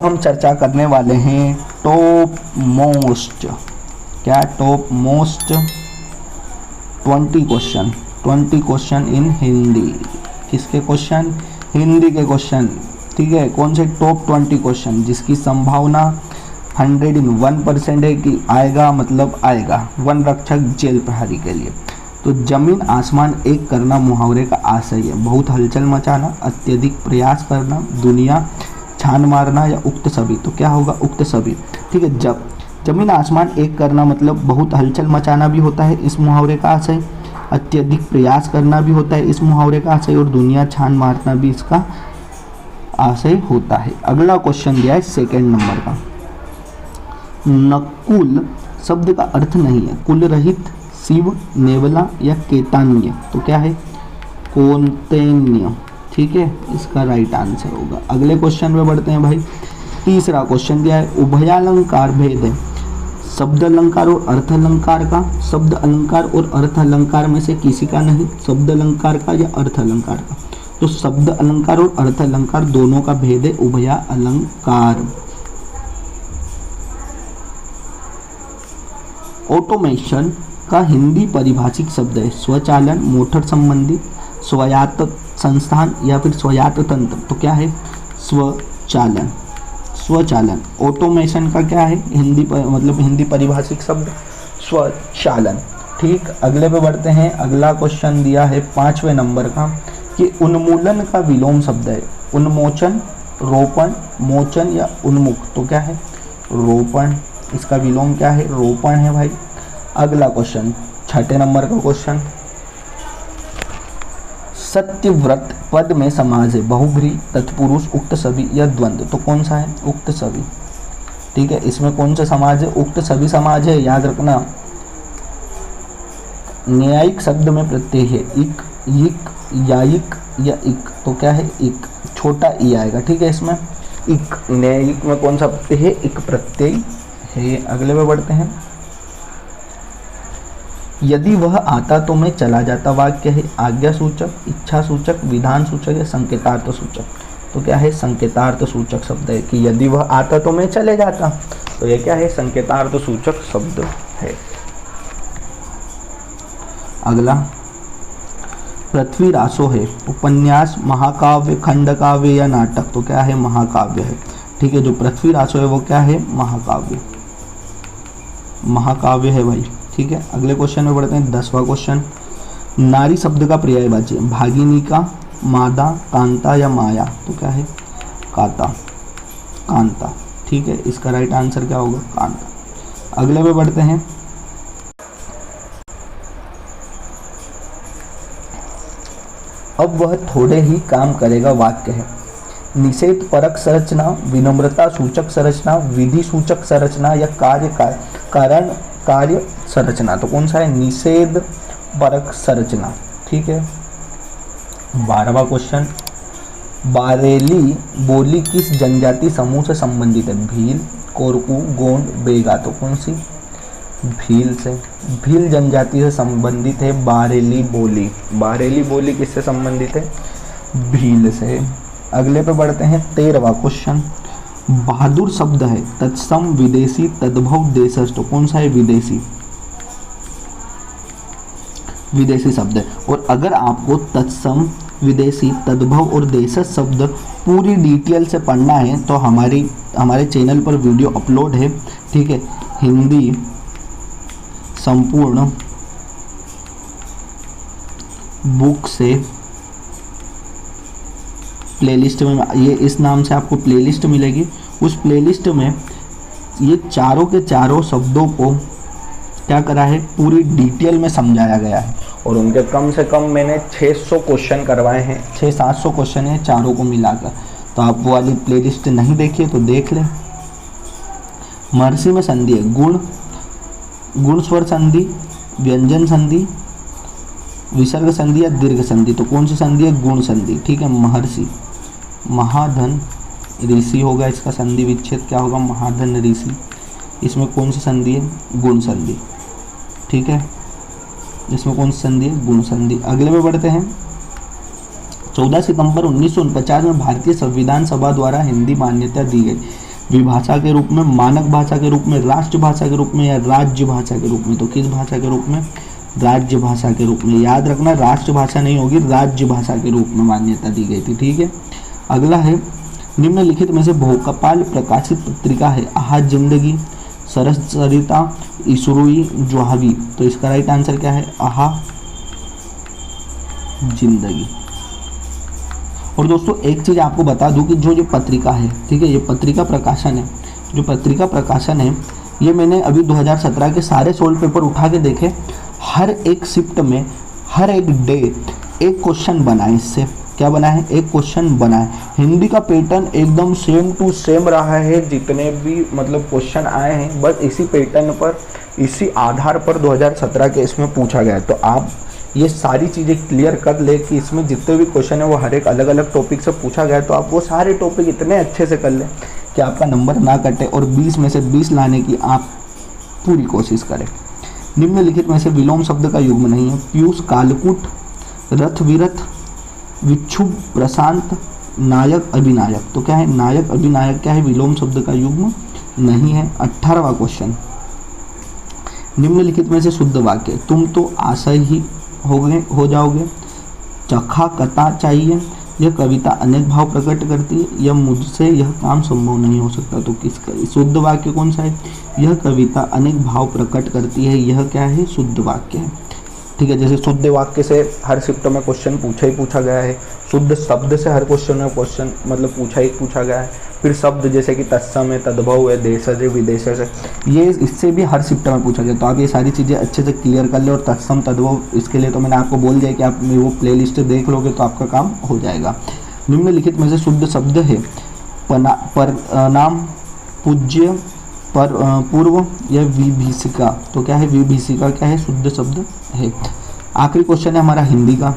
हम चर्चा करने वाले हैं टॉप मोस्ट, क्या top most 20 question in Hindi. किसके क्वेश्चन? हिंदी के क्वेश्चन। ठीक है, कौन से टॉप 20 क्वेश्चन जिसकी संभावना 101% है कि आएगा, मतलब आएगा। वन रक्षक जेल प्रहरी के लिए तो जमीन आसमान एक करना मुहावरे का आशय है। बहुत हलचल मचाना, अत्यधिक प्रयास करना, दुनिया छान मारना या उक्त सभी। तो क्या होगा? उक्त सभी। ठीक है, जब जमीन आसमान एक करना मतलब बहुत हलचल मचाना भी होता है इस मुहावरे का आशय, अत्यधिक प्रयास करना भी होता है इस मुहावरे का आशय, और दुनिया छान मारना भी इसका आशय होता है। अगला क्वेश्चन दिया है सेकंड नंबर का। नकुल शब्द का अर्थ नहीं है कुल रहित, शिव, नेवला या केतान्य। तो क्या है? कौंतेन्य। ठीक है, इसका राइट आंसर होगा। अगले क्वेश्चन में बढ़ते हैं भाई। तीसरा क्वेश्चन दिया है उभयालंकार भेद है शब्द अलंकार और अर्थ अलंकार का। शब्द अलंकार और अर्थ अलंकार में से किसी का नहीं, शब्द अलंकार का या अर्थ अलंकार का। तो शब्द अलंकार और अर्थ अलंकार दोनों का भेद है उभया अलंकार। ऑटोमेशन का हिंदी परिभाषिक शब्द है स्वचालन, मोटर संबंधी, स्वायत्त संस्थान या फिर स्वायत्त तंत्र। तो क्या है? स्वचालन। स्वचालन। ऑटोमेशन का क्या है? हिंदी मतलब हिंदी परिभाषिक शब्द स्वचालन। ठीक, अगले पे बढ़ते हैं। अगला क्वेश्चन दिया है 5वें नंबर का कि उन्मूलन का विलोम शब्द है उन्मोचन, रोपण, मोचन या उन्मुख। तो क्या है? रोपण। इसका विलोम क्या है? रोपण है भाई। अगला क्वेश्चन 6ठे नंबर का क्वेश्चन, सत्यव्रत पद में समाज है बहुब्री, तत्पुरुष, उक्त सभी या द्वंद्व। तो कौन सा है? उक्त सभी। ठीक है, इसमें कौन सा समाज है? उक्त सभी समाज है। याद रखना, न्यायिक शब्द में प्रत्यय है इक, इक, यायिक या इक। तो क्या है? इक। छोटा ई आएगा। ठीक है, इसमें इक। न्यायिक में कौन सा प्रत्यय है? इक प्रत्यय है। अगले में बढ़ते हैं। यदि वह आता तो मैं चला जाता वाक्य है आज्ञा सूचक, इच्छा सूचक, विधान सूचक या संकेतार्थ सूचक। तो क्या है? संकेतार्थ सूचक शब्द है कि यदि वह आता तो मैं चले जाता। तो यह क्या है? संकेतार्थ सूचक शब्द है। अगला पृथ्वी रासो है उपन्यास, महाकाव्य, खंडकाव्य या नाटक। तो क्या है? महाकाव्य है। ठीक है, जो पृथ्वी रासो है वो क्या है? महाकाव्य। महाकाव्य है भाई। ठीक है, अगले क्वेश्चन में बढ़ते हैं। 10वां क्वेश्चन, नारी शब्द का पर्यायवाची भागिनिका, मादा, कांता या माया। तो क्या है? काता, कांता। ठीक है, इसका राइट आंसर क्या होगा? कांता। अगले में बढ़ते हैं। अब वह थोड़े ही काम करेगा वाक्य है निषेध परक संरचना, विनम्रता सूचक संरचना, विधि सूचक संरचना या कारण कार्य संरचना। तो कौन सा है? निषेध परक संरचना। ठीक है, 12वां क्वेश्चन, बारेली बोली किस जनजाति समूह से संबंधित है? भील, कोरकू, गोंड, बेगा। तो कौन सी? भील से। भील जनजाति से संबंधित है बारेली बोली। बारेली बोली किससे संबंधित है? भील से। अगले पे बढ़ते हैं। 13वां क्वेश्चन, बहादुर शब्द है तत्सम, विदेशी, तद्भव, देशज। तो कौन सा है? विदेशी। विदेशी शब्द है। और अगर आपको तत्सम, विदेशी, तद्भव और देशज शब्द पूरी डिटेल से पढ़ना है तो हमारे चैनल पर वीडियो अपलोड है। ठीक है, हिंदी संपूर्ण बुक से प्लेलिस्ट में, ये इस नाम से आपको प्लेलिस्ट मिलेगी। उस प्लेलिस्ट में ये चारों के चारों शब्दों को क्या करा है? पूरी डिटेल में समझाया गया है। और उनके कम से कम मैंने 600 क्वेश्चन करवाए हैं। 600-700 क्वेश्चन है चारों को मिलाकर। तो आप वो वाली प्लेलिस्ट नहीं देखिए तो देख लें। महर्षि में संधि है गुण स्वर संधि, व्यंजन संधि, विसर्ग संधि या दीर्घ संधि। तो कौन सी संधि है? गुण संधि। ठीक है, महर्षि, महाधन ऋषि होगा। इसका संधि विच्छेद क्या होगा? महाधन ऋषि। इसमें कौन सी संधि है? गुण संधि। ठीक है, इसमें कौन सी संधि है? गुण संधि। अगले में बढ़ते हैं। 14 सितंबर 1949 में भारतीय संविधान सभा द्वारा हिंदी मान्यता दी गई। विभाषा के रूप में, मानक भाषा के रूप में, राष्ट्रभाषा के रूप में या राज्य भाषा के रूप में। तो किस भाषा के रूप में? राज्य भाषा के रूप में। याद रखना राष्ट्रभाषा नहीं होगी, राज्य भाषा के रूप में मान्यता दी गई थी। ठीक है, अगला है निम्नलिखित में से भोपाल प्रकाशित पत्रिका है आहा जिंदगी, सरस सरिता, इसरोई, ज्वाहवी। तो इसका राइट आंसर क्या है? आहा जिंदगी। और दोस्तों एक चीज़ आपको बता दूं कि जो ये पत्रिका है, ठीक है, ये पत्रिका प्रकाशन है, जो पत्रिका प्रकाशन है ये मैंने अभी 2017 के सारे सोल्व पेपर उठा के देखे, हर एक शिफ्ट में हर एक डे एक क्वेश्चन बना है। इससे क्या बना है? एक क्वेश्चन बना है। हिंदी का पैटर्न एकदम सेम टू सेम रहा है, जितने भी मतलब क्वेश्चन आए हैं बस इसी पैटर्न पर, इसी आधार पर 2017 के इसमें पूछा गया है। तो आप ये सारी चीज़ें क्लियर कर ले कि इसमें जितने भी क्वेश्चन है वो हर एक अलग अलग टॉपिक से पूछा गया है। तो आप वो सारे टॉपिक इतने अच्छे से कर लें कि आपका नंबर ना कटे और 20 में से 20 लाने की आप पूरी कोशिश करें। निम्नलिखित में से विलोम शब्द का युग्म नहीं है। पीयूष, कालकूट, रथ, विरथ, विक्षुभ, प्रशांत, नायक, अभिनायक। तो क्या है? नायक, अभिनायक क्या है? विलोम शब्द का युग्म नहीं है। 18वां क्वेश्चन, निम्नलिखित में से शुद्ध वाक्य, तुम तो आशा ही हो जाओगे, चखा कता चाहिए, यह कविता अनेक भाव प्रकट करती है, यह मुझसे यह काम संभव नहीं हो सकता। तो किसका शुद्ध वाक्य कौन सा है? यह कविता अनेक भाव प्रकट करती है, यह क्या है? शुद्ध वाक्य है। ठीक है, जैसे शुद्ध वाक्य से हर शिफ्ट में क्वेश्चन पूछा गया है, शुद्ध शब्द से हर क्वेश्चन में क्वेश्चन मतलब पूछा गया है, फिर शब्द जैसे कि तत्सम है, तद्भव है, देशज है, विदेशज है, ये इससे भी हर शिफ्ट में पूछा गया। तो आप ये सारी चीज़ें अच्छे से क्लियर कर ले। और तत्सम तद्भव इसके लिए तो मैंने आपको बोल दिया कि आप वो प्लेलिस्ट देख लोगे तो आपका काम हो जाएगा। निम्नलिखित में से शुद्ध शब्द है प्रणाम, पूज्य, पूर्व या विभीषिका। तो क्या है? विभीषिका क्या है? शुद्ध शब्द है। आखिरी क्वेश्चन है हमारा हिंदी का।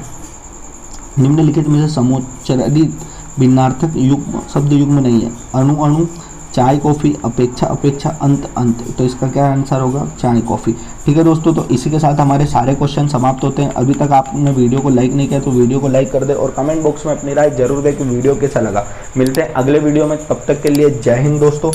निम्नलिखित में से समोच्चरित भिन्नार्थक युग्म शब्द युग्म नहीं है। अणु अणु, चाय कॉफ़ी, अपेक्षा अपेक्षा, अंत अंत। तो इसका क्या आंसर होगा? चाय कॉफ़ी। ठीक है दोस्तों, तो इसी के साथ हमारे सारे क्वेश्चन समाप्त होते हैं। अभी तक आपने वीडियो को लाइक नहीं किया तो वीडियो को लाइक कर दे और कमेंट बॉक्स में अपनी राय जरूर दे कि वीडियो कैसा लगा। मिलते हैं अगले वीडियो में, तब तक के लिए जय हिंद दोस्तों।